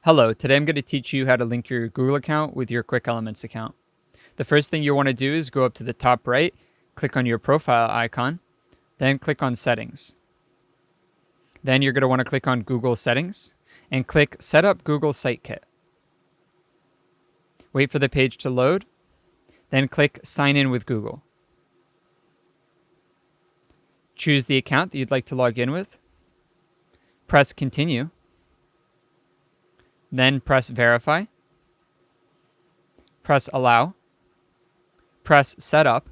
Hello, today I'm going to teach you how to link your Google account with your Quick Elements account. The first thing you want to do is go up to the top right, click on your profile icon, then click on Settings. Then you're going to want to click on Google Settings and click Set up Google Site Kit. Wait for the page to load, then click Sign in with Google. Choose the account that you'd like to log in with. Press Continue. Then press Verify. Press Allow. Press Setup.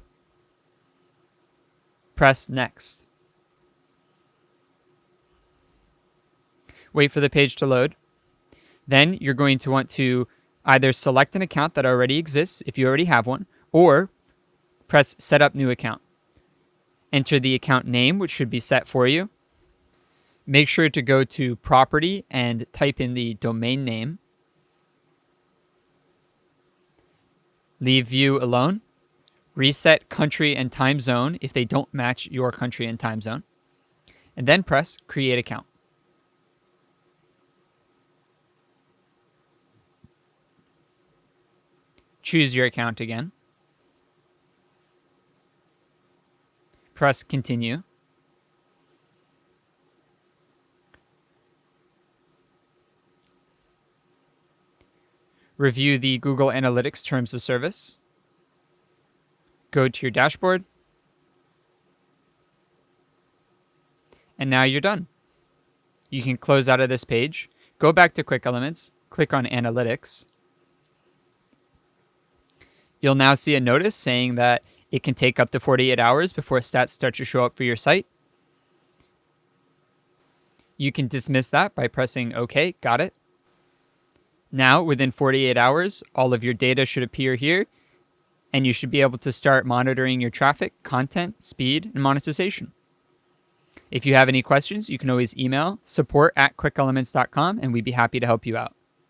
Press Next. Wait for the page to load. Then you're going to want to either select an account that already exists if you already have one, or press Set up New Account. Enter the account name, which should be set for you. Make sure to go to Property and type in the domain name. Leave View alone. Reset country and time zone if they don't match your country and time zone. And then press Create Account. Choose your account again. Press Continue. Review the Google Analytics Terms of Service. Go to your dashboard. And now you're done. You can close out of this page, go back to Quick Elements, click on Analytics. You'll now see a notice saying that it can take up to 48 hours before stats start to show up for your site. You can dismiss that by pressing OK, got it. Now, within 48 hours, all of your data should appear here, and you should be able to start monitoring your traffic, content, speed, and monetization. If you have any questions, you can always email support@quickelements.com, and we'd be happy to help you out.